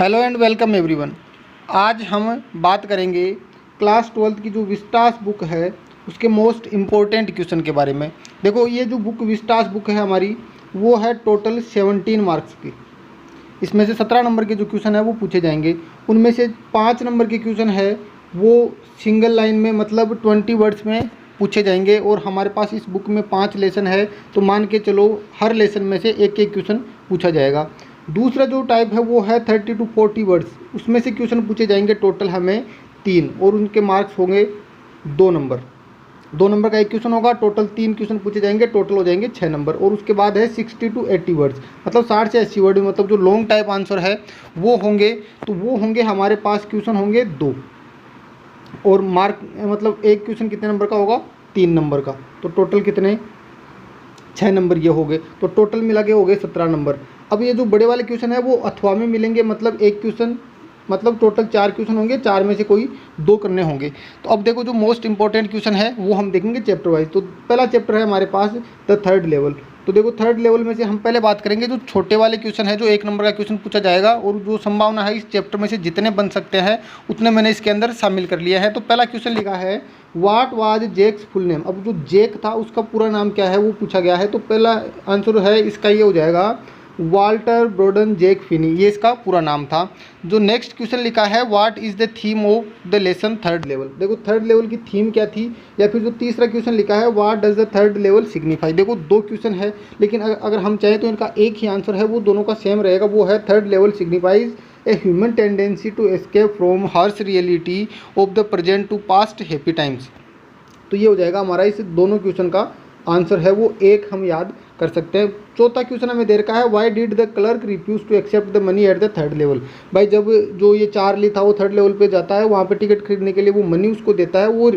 Hello and welcome everyone. आज हम बात करेंगे क्लास 12th की जो विस्टास बुक है उसके मोस्ट इम्पोर्टेंट क्वेश्चन के बारे में। देखो, ये जो बुक विस्टास बुक है हमारी, वो है टोटल 17 मार्क्स की। इसमें से 17 नंबर के जो क्वेश्चन है वो पूछे जाएंगे। उनमें से 5 नंबर के क्वेश्चन है वो सिंगल लाइन में, मतलब 20 वर्ड्स में पूछे जाएंगे। और हमारे पास इस बुक में 5 लेसन है, तो मान के चलो हर लेसन में से एक एक क्वेश्चन पूछा जाएगा। दूसरा जो टाइप है वो है 30 to 40 वर्ड्स, उसमें से क्वेश्चन पूछे जाएंगे टोटल हमें 3, और उनके मार्क्स होंगे 2 नंबर। 2 नंबर का एक क्वेश्चन होगा, टोटल 3 क्वेश्चन पूछे जाएंगे, टोटल हो जाएंगे 6 नंबर। और उसके बाद है 60 to 80 वर्ड्स, मतलब 60 से 80 वर्ड, मतलब जो लॉन्ग टाइप आंसर है वो होंगे। तो वो होंगे हमारे पास क्वेश्चन होंगे 2, और मार्क मतलब एक क्वेश्चन कितने नंबर का होगा, 3 नंबर का। तो टोटल कितने, 6 नंबर ये हो गए। तो टोटल मिला के हो गए 17 नंबर। अब ये जो बड़े वाले क्वेश्चन है वो अथवा में मिलेंगे, मतलब एक क्वेश्चन, मतलब टोटल 4 क्वेश्चन होंगे, 4 में से कोई 2 करने होंगे। तो अब देखो, जो मोस्ट इंपॉर्टेंट क्वेश्चन है वो हम देखेंगे चैप्टर वाइज। तो पहला चैप्टर है हमारे पास द थर्ड लेवल। तो देखो, थर्ड लेवल में से हम पहले बात करेंगे जो छोटे वाले क्वेश्चन है, जो 1 नंबर का क्वेश्चन पूछा जाएगा, और जो संभावना है इस चैप्टर में से जितने बन सकते हैं उतने मैंने इसके अंदर शामिल कर लिया है। तो पहला क्वेश्चन लिखा है व्हाट वाज जेक्स फुल नेम। अब जो जेक था उसका पूरा नाम क्या है वो पूछा गया है। तो पहला आंसर है इसका ये हो जाएगा वाल्टर ब्रोडन जेक फिनी, ये इसका पूरा नाम था। जो नेक्स्ट क्वेश्चन लिखा है what is the theme of the lesson third level. देखो, थर्ड लेवल की थीम क्या थी। या फिर जो तीसरा क्वेश्चन लिखा है what does the third level signify. देखो, 2 क्वेश्चन है, लेकिन अगर हम चाहें तो इनका एक ही आंसर है, वो दोनों का सेम रहेगा। वो है third level signifies a human tendency to escape from harsh reality of the present to past happy times. तो ये हो जाएगा हमारा इस दोनों क्वेश्चन का आंसर है वो एक हम याद कर सकते हैं। चौथा क्वेश्चन हमें दे रखा है why did the clerk refuse to accept the money at the third level. भाई, जब जो ये चार्ली था वो थर्ड लेवल पे जाता है, वहाँ पे टिकट खरीदने के लिए वो मनी उसको देता है, वो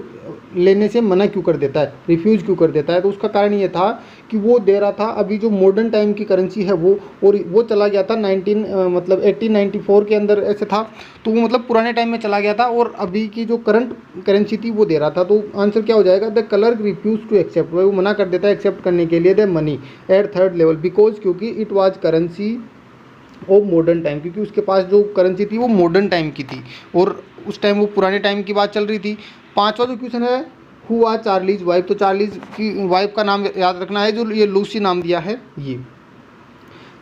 लेने से मना क्यों कर देता है, रिफ्यूज़ क्यों कर देता है। तो उसका कारण ये था कि वो दे रहा था अभी जो मॉडर्न टाइम की करेंसी है वो, और वो चला गया था 1894 के अंदर ऐसे था। तो वो मतलब पुराने टाइम में चला गया था, और अभी की जो करंट करेंसी थी वो दे रहा था। तो आंसर क्या हो जाएगा, the clerk refuse to accept, वो मना कर देता है एक्सेप्ट करने के लिए the money at third level, because क्योंकि it was currency of modern time, क्योंकि उसके पास जो करेंसी थी वो मॉडर्न टाइम की थी, और उस टाइम वो पुराने टाइम की बात चल रही थी। 5वां जो क्वेश्चन है हु वाज चार्लीज वाइफ। तो चार्लीज की वाइफ का नाम याद रखना है, जो ये लूसी नाम दिया है ये।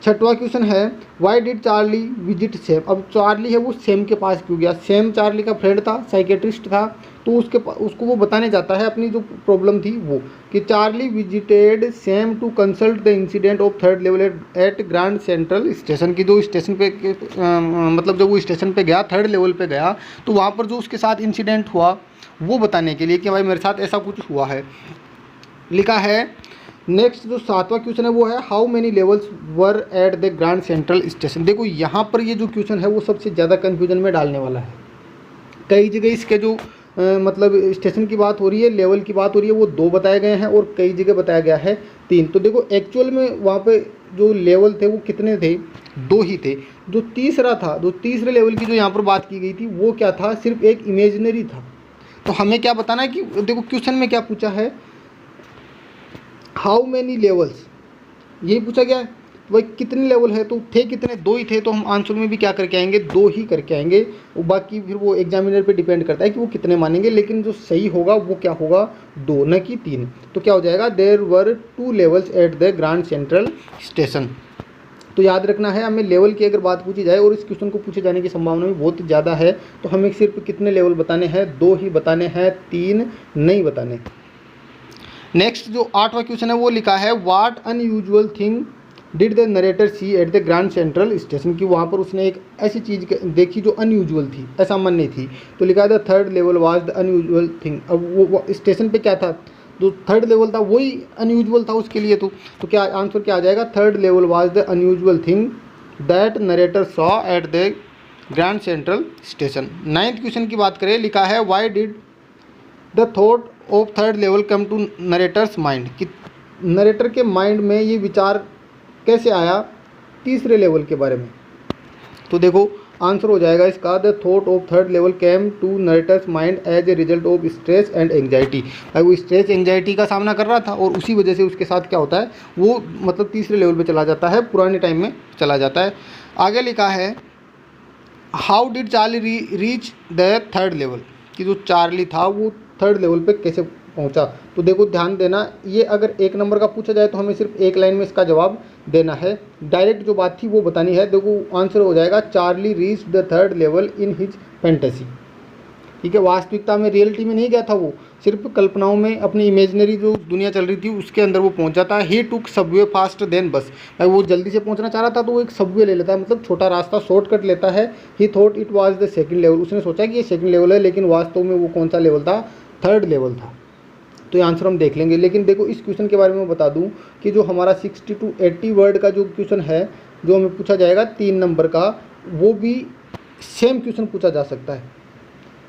6वां क्वेश्चन है why did Charlie visit same. अब चार्ली है वो सेम के पास क्यों गया। सेम चार्ली का फ्रेंड था, साइकेट्रिस्ट था, तो उसको वो बताने जाता है अपनी जो प्रॉब्लम थी वो, कि Charlie visited Sam to consult the incident of third level at Grand Central Station. की जो स्टेशन पे मतलब जब वो स्टेशन पे गया, थर्ड लेवल पे गया, तो वहाँ पर जो उसके साथ इंसिडेंट हुआ वो बताने के लिए कि भाई मेरे साथ ऐसा कुछ हुआ है, लिखा है। नेक्स्ट जो 7वां क्वेश्चन है वो है how many levels were at the Grand Central station. देखो, यहाँ पर ये जो क्वेश्चन है वो सबसे ज़्यादा कन्फ्यूजन में डालने वाला है। कई जगह इसके जो मतलब स्टेशन की बात हो रही है, लेवल की बात हो रही है, वो 2 बताए गए हैं, और कई जगह बताया गया है 3। तो देखो, एक्चुअल में वहाँ पे जो लेवल थे वो कितने थे, 2 ही थे। जो तीसरा था, जो तीसरे लेवल की जो यहाँ पर बात की गई थी वो क्या था, सिर्फ एक इमेजिनरी था। तो हमें क्या बताना है कि देखो क्वेश्चन में क्या पूछा है, हाउ मैनी लेवल्स, यही पूछा गया है। तो भाई कितने लेवल है, तो थे कितने, 2 ही थे। तो हम आंसर में भी क्या करके आएंगे, 2 ही करके आएंगे। और बाकी फिर वो एग्जामिनर पे डिपेंड करता है कि वो कितने मानेंगे, लेकिन जो सही होगा वो क्या होगा, 2 न कि 3। तो क्या हो जाएगा, there were 2 levels at the Grand Central Station. तो याद रखना है, हमें लेवल की अगर बात पूछी जाए और इस क्वेश्चन को पूछे जाने की संभावना भी बहुत ज़्यादा है, तो हमें सिर्फ कितने लेवल बताने हैं, 2 ही बताने हैं, 3 नहीं बताने। नेक्स्ट जो 8वां क्वेश्चन है वो लिखा है what unusual thing did the narrator see at the Grand Central Station. की वहाँ पर उसने एक ऐसी चीज़ देखी जो अनयूजुअल थी, असामान्य थी। तो लिखा है the third level was the unusual thing. अब वो स्टेशन पे क्या था, जो थर्ड लेवल था वही अनयूजुअल था उसके लिए। तो क्या आंसर क्या आ जाएगा, third level was the unusual thing that narrator saw at the Grand Central Station. 9th question की बात करें, लिखा है why did the thought of third level come to narrator's mind. कि नरेटर के माइंड में ये विचार कैसे आया तीसरे लेवल के बारे में। तो देखो, आंसर हो जाएगा इसका the thought of third level came to narrator's mind as a result of stress and anxiety. भाई वो स्ट्रेस एंग्जाइटी का सामना कर रहा था, और उसी वजह से उसके साथ क्या होता है, वो मतलब तीसरे लेवल पे चला जाता है, पुराने टाइम में चला जाता है। आगे लिखा है how did Charlie reach the third level, कि जो चार्ली था वो थर्ड लेवल पे कैसे पहुंचा। तो देखो ध्यान देना, ये अगर एक नंबर का पूछा जाए तो हमें सिर्फ एक लाइन में इसका जवाब देना है, डायरेक्ट जो बात थी वो बतानी है। देखो आंसर हो जाएगा Charlie reach the third level in his fantasy. ठीक है, वास्तविकता में, रियलिटी में नहीं गया था, वो सिर्फ कल्पनाओं में, अपनी इमेजिनरी जो दुनिया चल रही थी उसके अंदर वो पहुंच जाता है। ही टुक सबवे फास्ट देन बस, भाई वो जल्दी से पहुंचना चाह रहा था तो वो एक सबवे ले लेता है, मतलब छोटा रास्ता शॉर्टकट लेता है। ही thought it was the second level, उसने सोचा कि ये सेकंड लेवल है, लेकिन वास्तव में वो कौन सा लेवल था, थर्ड लेवल था। तो ये आंसर हम देख लेंगे। लेकिन देखो इस क्वेश्चन के बारे में बता दूं कि जो हमारा 60 to 80 वर्ड का जो क्वेश्चन है, जो हमें पूछा जाएगा 3 नंबर का, वो भी सेम क्वेश्चन पूछा जा सकता है।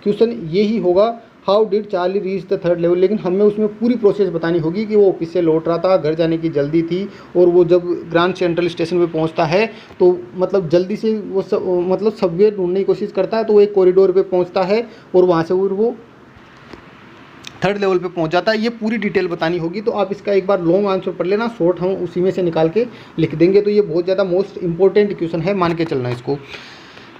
क्वेश्चन यही होगा, how did Charlie reach the third level, लेकिन हमें उसमें पूरी प्रोसेस बतानी होगी कि वो ऑफिस से लौट रहा था, घर जाने की जल्दी थी, और वो जब ग्रांड सेंट्रल स्टेशन पे पहुंचता है तो मतलब जल्दी से वो मतलब सबवे ढूंढने की कोशिश करता है, तो वो एक कॉरिडोर पे पहुंचता है और वहाँ से वो थर्ड लेवल पे पहुंच जाता है। ये पूरी डिटेल बतानी होगी, तो आप इसका एक बार लॉन्ग आंसर पढ़ लेना, शॉर्ट हम उसी में से निकाल के लिख देंगे। तो ये बहुत ज़्यादा मोस्ट इंपॉर्टेंट क्वेश्चन है, मान के चलना इसको।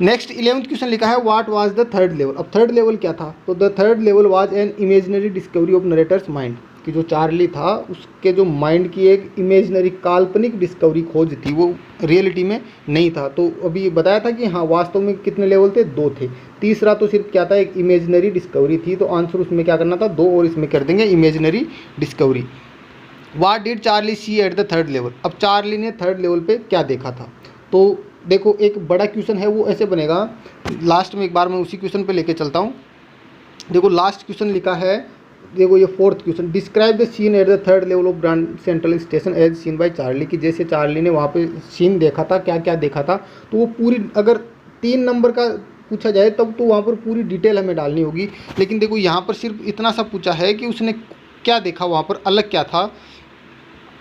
नेक्स्ट 11th क्वेश्चन लिखा है, what was the third level. अब थर्ड लेवल क्या था, तो the third level was an imaginary discovery of narrator's mind, कि जो चार्ली था उसके जो माइंड की एक इमेजिनरी काल्पनिक डिस्कवरी खोज थी, वो रियलिटी में नहीं था। तो अभी बताया था कि हाँ वास्तव में कितने लेवल थे, 2 थे, तीसरा तो सिर्फ क्या था, एक इमेजिनरी डिस्कवरी थी। तो आंसर उसमें क्या करना था, 2 और इसमें कर देंगे imaginary discovery. What did Charlie see at the third level, अब चार्ली ने थर्ड लेवल पे क्या देखा था। तो देखो एक बड़ा क्वेश्चन है वो ऐसे बनेगा, लास्ट में एक बार मैं उसी क्वेश्चन पे लेके चलता हूँ। देखो लास्ट क्वेश्चन लिखा है, देखो ये 4th question, describe the scene at the third level of Grand Central Station as seen by Charlie, कि जैसे चार्ली ने वहाँ पे सीन देखा था, क्या क्या देखा था। तो वो पूरी, अगर 3 नंबर का पूछा जाए तब तो वहाँ पर पूरी डिटेल हमें डालनी होगी, लेकिन देखो यहाँ पर सिर्फ इतना सा पूछा है कि उसने क्या देखा, वहाँ पर अलग क्या था।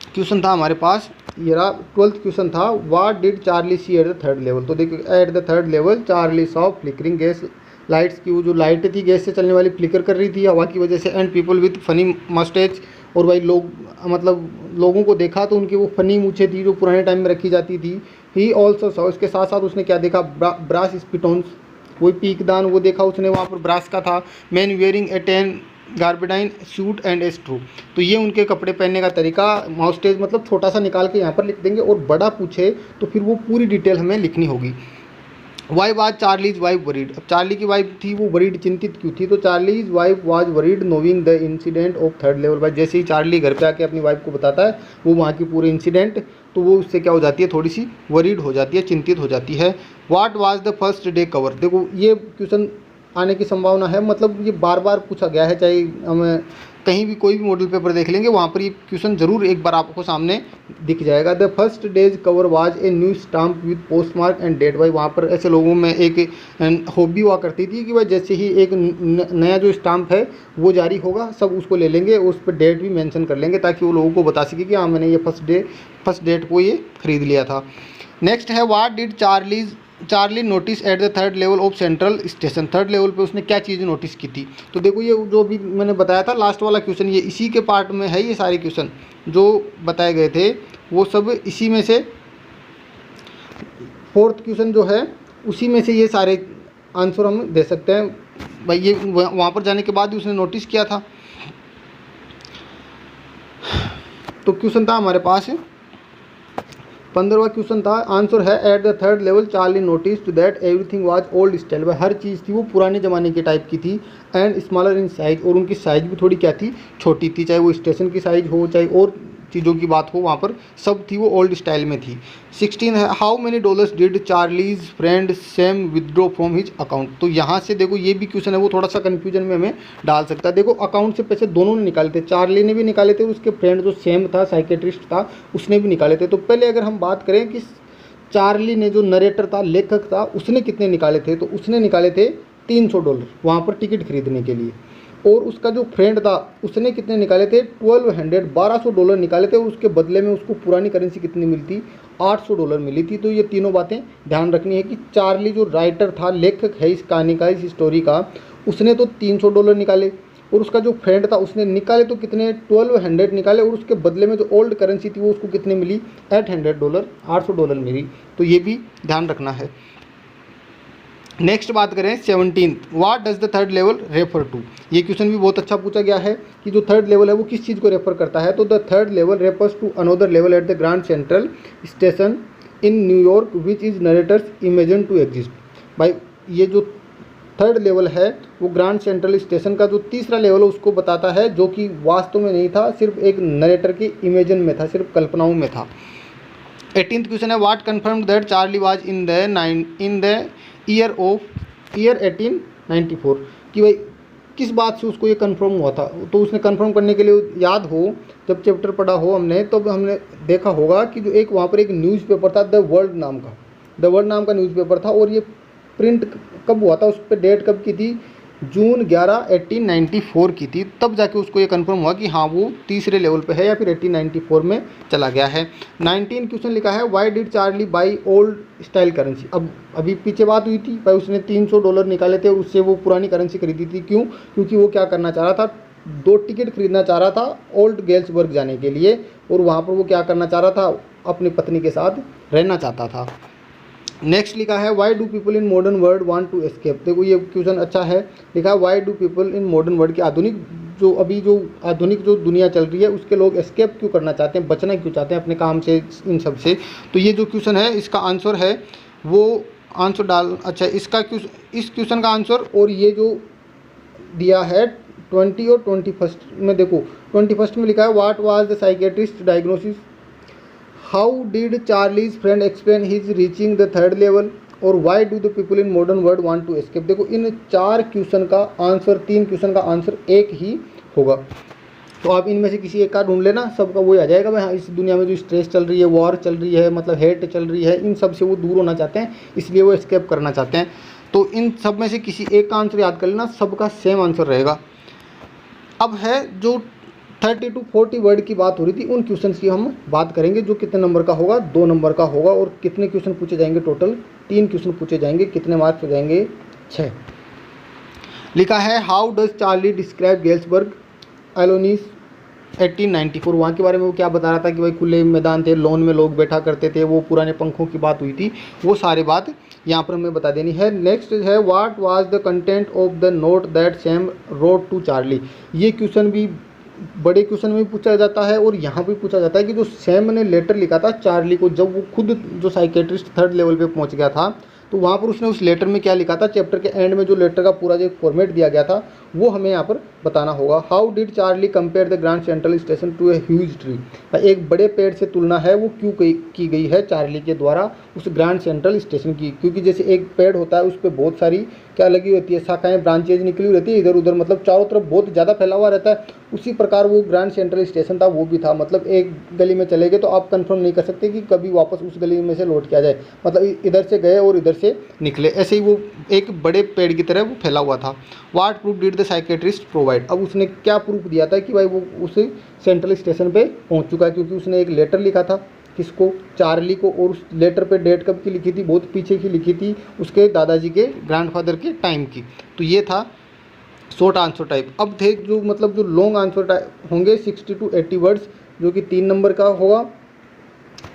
क्वेश्चन था हमारे पास, ये रहा 12th क्वेश्चन था, what did Charlie see at the third level. तो देखो at the third level Charlie saw flickering gas lights, की वो जो लाइट थी गैस से चलने वाली फ्लिकर कर रही थी हवा की वजह से, एंड पीपल विथ फनी मस्टेच, और भाई लोग, मतलब लोगों को देखा तो उनकी वो फनी मूछें थी जो पुराने टाइम में रखी जाती थी। ही ऑल्सो सॉ, इसके साथ साथ उसने क्या देखा, ब्रास स्पिटोन्स, वही पीकदान वो देखा उसने, वहाँ पर ब्रास का था। Man wearing a tan gabardine suit and a straw, तो ये उनके कपड़े पहनने का तरीका। माउस्टेज मतलब छोटा सा निकाल के यहाँ पर लिख देंगे, और बड़ा पूछे तो फिर वो पूरी डिटेल हमें लिखनी होगी। Why was Charlie's wife worried, अब चार्ली की वाइफ थी वो वरीड, चिंतित क्यों थी, तो Charlie's wife was worried नोविंग the incident of third level. भाई जैसे ही चार्ली घर पे आके अपनी वाइफ को बताता है वो वहाँ की पूरे इंसिडेंट, तो वो उससे क्या हो जाती है, थोड़ी सी वरीड हो जाती है, चिंतित हो जाती है। What was the first day cover, देखो ये क्वेश्चन आने की संभावना है, मतलब ये बार बार पूछा गया है, चाहे हम कहीं भी कोई भी मॉडल पेपर देख लेंगे वहाँ पर ये क्वेश्चन जरूर एक बार आपको सामने दिख जाएगा। The first day's cover was a new stamp with postmark and date, भाई वहाँ पर ऐसे लोगों में एक हॉबी हुआ करती थी कि भाई जैसे ही एक नया जो स्टाम्प है वो जारी होगा सब उसको ले लेंगे, उस पर डेट भी मेंशन कर लेंगे ताकि वो लोगों को बता सके कि हाँ मैंने ये फर्स्ट डेट को ये खरीद लिया था। नेक्स्ट है, what did Charlie notice eight the third level of central station, third level पे उसने क्या चीज़ नोटिस की थी। तो देखो ये जो भी मैंने बताया था लास्ट वाला क्वेश्चन, ये इसी के पार्ट में है, ये सारे क्वेश्चन जो बताए गए थे वो सब इसी में से, 4th क्वेश्चन जो है उसी में से ये सारे आंसर हम दे सकते हैं। भाई ये वहाँ पर जाने के बाद ही उसने नोटिस किया था। तो क्वेश्चन था हमारे पास 15वां क्वेश्चन था, आंसर है at the third level Charlie notice that everything was old style, हर चीज़ थी वो पुराने ज़माने के टाइप की थी, एंड स्मॉलर इन साइज, और उनकी साइज़ भी थोड़ी क्या थी, छोटी थी, चाहे वो स्टेशन की साइज़ हो चाहे और चीज़ों की बात हो, वहाँ पर सब थी वो ओल्ड स्टाइल में थी। 16 है, how many dollars did Charlie's friend Sam withdraw from his account. तो यहाँ से देखो ये भी क्वेश्चन है वो थोड़ा सा कन्फ्यूजन में हमें डाल सकता है। देखो अकाउंट से पैसे दोनों ने निकाले थे, चार्ली ने भी निकाले थे और उसके फ्रेंड जो सैम था साइकेट्रिस्ट था उसने भी निकाले थे। तो पहले अगर हम बात करें कि चार्ली ने जो नरेटर था, लेखक था, उसने कितने निकाले थे, तो उसने निकाले थे $300 वहाँ पर टिकट खरीदने के लिए, और उसका जो फ्रेंड था उसने कितने निकाले थे, $1200 निकाले थे, और उसके बदले में उसको पुरानी करेंसी कितनी मिलती, $800 मिली थी। तो ये तीनों बातें ध्यान रखनी है कि चार्ली जो राइटर था, लेखक है इस कहानी का, इस स्टोरी का, उसने तो $300 निकाले, और उसका जो फ्रेंड था उसने निकाले तो कितने, 1200 निकाले, और उसके बदले में जो ओल्ड करेंसी थी वो उसको कितने मिली, $800 मिली। तो ये भी ध्यान रखना है। नेक्स्ट बात करें 17th, what does the third level refer to. ये क्वेश्चन भी बहुत अच्छा पूछा गया है कि जो थर्ड लेवल है वो किस चीज़ को रेफर करता है। तो the third level refers to another level at the Grand Central Station in New York which is narrator's imagine to exist. भाई ये जो थर्ड लेवल है वो ग्रैंड सेंट्रल स्टेशन का जो तीसरा लेवल है उसको बताता है, जो कि वास्तव में नहीं था, सिर्फ एक नरेटर के इमेजिन में था, सिर्फ कल्पनाओं में था। 18th क्वेश्चन है what confirmed that Charlie was in the year 1894, कि भाई किस बात से उसको ये कन्फर्म हुआ था। तो उसने कन्फर्म करने के लिए, याद हो जब चैप्टर पढ़ा हो हमने, तो हमने देखा होगा कि जो एक वहाँ पर एक न्यूज़पेपर था द वर्ल्ड नाम का न्यूज़पेपर था, और ये प्रिंट कब हुआ था, उस पर डेट कब की थी, जून 11 1894 की थी। तब जाके उसको ये कंफर्म हुआ कि हाँ वो तीसरे लेवल पे है या फिर 1894 में चला गया है। 19 क्वेश्चन लिखा है why did Charlie by old style currency. अब अभी पीछे बात हुई थी भाई, उसने $300 निकाले थे, उससे वो पुरानी करेंसी खरीदी थी। क्यों? क्योंकि वो क्या करना चाह रहा था, 2 टिकट खरीदना चाह रहा था ओल्ड गेल्सबर्ग जाने के लिए, और वहाँ पर वो क्या करना चाह रहा था, अपनी पत्नी के साथ रहना चाहता था। नेक्स्ट लिखा है why do people in modern world want to escape. देखो ये क्वेश्चन अच्छा है, लिखा है why do people in modern world, की आधुनिक जो दुनिया चल रही है उसके लोग एस्केप क्यों करना चाहते हैं, बचना क्यों चाहते हैं अपने काम से, इन सब से। तो ये जो क्वेश्चन है इसका आंसर है वो आंसर अच्छा इस क्वेश्चन का आंसर, और ये जो दिया है 20 और 21 में, देखो 21 में लिखा है what was the psychiatrist diagnosis, how did Charlie's friend explain his reaching the third level, और why do the people in modern world want to escape. देखो इन 4 क्वेश्चन का आंसर, 3 क्वेश्चन का आंसर एक ही होगा। तो आप इनमें से किसी एक का ढूंढ लेना, सबका वही आ जाएगा। भाई हाँ, इस दुनिया में जो स्ट्रेस चल रही है, वॉर चल रही है, मतलब हेट चल रही है, इन सब से वो दूर होना चाहते हैं, इसलिए वो एस्केप करना चाहते हैं। तो इन सब में से किसी एक का आंसर याद कर लेना, सबका सेम आंसर रहेगा। अब है जो 30 to 40 वर्ड की बात हो रही थी, उन क्वेश्चंस की हम बात करेंगे, जो कितने नंबर का होगा, 2 नंबर का होगा, और कितने क्वेश्चन पूछे जाएंगे, टोटल 3 क्वेश्चन पूछे जाएंगे, कितने मार्क्स हो जाएंगे, 6। लिखा है how does Charlie describe Galesburg Illinois 1894। वहाँ के बारे में वो क्या बता रहा था कि भाई खुले मैदान थे, लॉन में लोग बैठा करते थे, वो पुराने पंखों की बात हुई थी, वो सारी बात यहाँ पर हमें बता देनी है। नेक्स्ट है what was the content of the note that Sam wrote to Charlie. ये क्वेश्चन भी बड़े क्वेश्चन में भी पूछा जाता है, और यहाँ भी पूछा जाता है कि जो सैम ने लेटर लिखा था चार्ली को, जब वो खुद जो साइकेट्रिस्ट थर्ड लेवल पे पहुँच गया था, तो वहाँ पर उसने उस लेटर में क्या लिखा था। चैप्टर के एंड में जो लेटर का पूरा जो फॉर्मेट दिया गया था वो हमें यहाँ पर बताना होगा। How did Charlie compare the Grand Central Station to a huge tree. एक बड़े पेड़ से तुलना है वो क्यों की गई है चार्ली के द्वारा उस ग्रैंड सेंट्रल स्टेशन की। क्योंकि जैसे एक पेड़ होता है उस पर बहुत सारी क्या लगी होती है, शाखाएं, ब्रांचेज निकली रहती है इधर उधर, मतलब चारों तरफ बहुत ज़्यादा फैला हुआ रहता है। उसी प्रकार वो ग्रैंड सेंट्रल स्टेशन था, वो भी था। मतलब एक गली में चले गए तो आप कंफर्म नहीं कर सकते कि कभी वापस उस गली में से लौट के आ जाए, मतलब इधर से गए और इधर से निकले, ऐसे ही वो एक बड़े पेड़ की तरह वो फैला हुआ था। What proof did the psychiatrist provide. अब उसने क्या प्रूफ दिया था कि भाई वो उस सेंट्रल स्टेशन पे पहुंच चुका है, क्योंकि उसने एक लेटर लिखा था, किसको, चार्ली को, और उस लेटर पे डेट कब की लिखी थी, बहुत पीछे की लिखी थी, उसके दादाजी के ग्रैंडफादर के टाइम की। तो ये था शॉर्ट आंसर टाइप। अब थे जो मतलब जो लॉन्ग आंसर टाइप होंगे 60 to 80 वर्ड्स, जो कि 3 नंबर का होगा,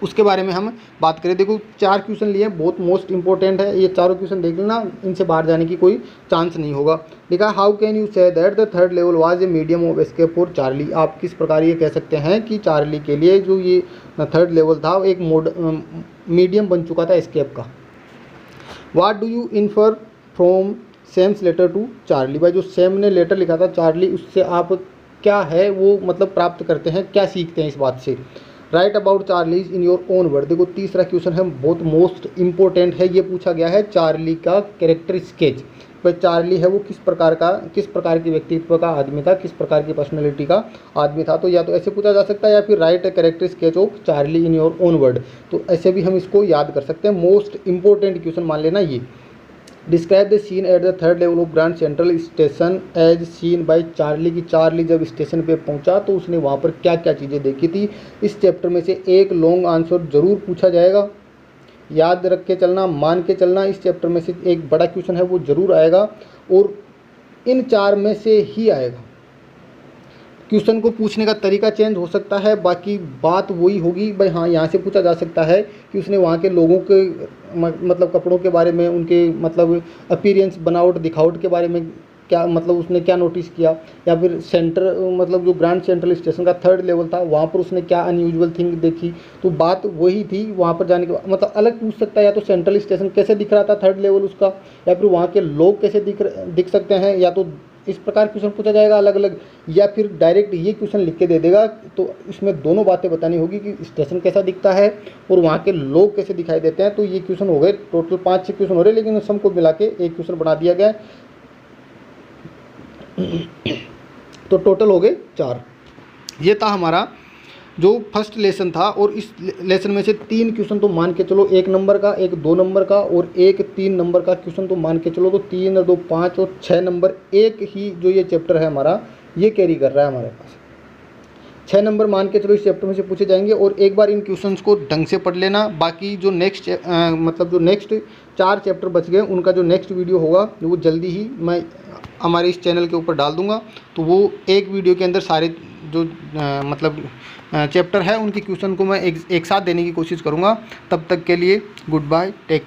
उसके बारे में हम बात करें। देखो 4 क्वेश्चन लिए, बहुत मोस्ट इंपॉर्टेंट है, ये चारों क्वेश्चन देख लेना, इनसे बाहर जाने की कोई चांस नहीं होगा। लिखा how can you say that the third level was a medium of escape for Charlie. आप किस प्रकार ये कह सकते हैं कि चार्ली के लिए जो ये थर्ड लेवल था एक मीडियम बन चुका था एस्केप का। What do you infer from Sam's letter to Charlie. भाई जो सैम ने लेटर लिखा था चार्ली, उससे आप क्या है वो मतलब प्राप्त करते हैं, क्या सीखते हैं इस बात से। Right about Charlie's in your own word. देखो तीसरा क्वेश्चन है, बहुत मोस्ट इंपॉर्टेंट है, ये पूछा गया है चार्ली का कैरेक्टर स्केच। भाई चार्ली है वो किस प्रकार के व्यक्तित्व का आदमी था, किस प्रकार की पर्सनैलिटी का आदमी था। तो या तो ऐसे पूछा जा सकता है, या फिर right a character sketch of Charlie in your own word. तो ऐसे भी हम इसको याद कर सकते हैं। मोस्ट इंपॉर्टेंट क्वेश्चन मान लेना ये। Describe the scene at the third level of Grand Central Station as seen by Charlie. की चार्ली जब स्टेशन पे पहुंचा तो उसने वहाँ पर क्या क्या चीज़ें देखी थी। इस चैप्टर में से एक लॉन्ग आंसर जरूर पूछा जाएगा, याद रख के चलना, मान के चलना। इस चैप्टर में से एक बड़ा क्वेश्चन है वो जरूर आएगा, और इन 4 में से ही आएगा। क्वेश्चन को पूछने का तरीका चेंज हो सकता है, बाकी बात वही होगी भाई। हाँ, यहाँ से पूछा जा सकता है कि उसने वहाँ के लोगों के मतलब कपड़ों के बारे में, उनके मतलब अपीयरेंस, बनावट, दिखावट के बारे में क्या मतलब उसने क्या नोटिस किया, या फिर सेंटर मतलब जो ग्रैंड सेंट्रल स्टेशन का 3rd लेवल था वहाँ पर उसने क्या अनयूजुअल थिंग देखी। तो बात वही थी, वहाँ पर जाने के बाद मतलब अलग पूछ सकता है, या तो सेंट्रल स्टेशन कैसे दिख रहा था 3rd लेवल उसका, या फिर वहाँ के लोग कैसे दिख सकते हैं, या तो इस प्रकार क्वेश्चन पूछा जाएगा अलग अलग, या फिर डायरेक्ट ये क्वेश्चन लिख के दे देगा। तो इसमें दोनों बातें बतानी होगी कि स्टेशन कैसा दिखता है और वहाँ के लोग कैसे दिखाई देते हैं। तो ये क्वेश्चन हो गए, टोटल 5-6 क्वेश्चन हो रहे, लेकिन सबको मिला के एक क्वेश्चन बना दिया गया। तो टोटल हो गए 4। ये था हमारा जो फर्स्ट लेसन था, और इस लेसन में से 3 क्वेश्चन तो मान के चलो 1 नंबर का, 1 2 नंबर का और 1 3 नंबर का क्वेश्चन तो मान के चलो। तो 3 और 2 5 और 6 नंबर एक ही जो ये चैप्टर है हमारा ये कैरी कर रहा है हमारे पास। 6 नंबर मान के चलो इस चैप्टर में से पूछे जाएंगे। और एक बार इन क्वेश्चंस को ढंग से पढ़ लेना। बाकी जो नेक्स्ट मतलब जो नेक्स्ट 4 चैप्टर बच गए उनका जो नेक्स्ट वीडियो होगा वो जल्दी ही मैं हमारे इस चैनल के ऊपर डाल दूंगा। तो वो एक वीडियो के अंदर सारे जो मतलब चैप्टर है उनके क्वेश्चन को मैं एक साथ देने की कोशिश करूंगा। तब तक के लिए गुड बाय, टेक केयर।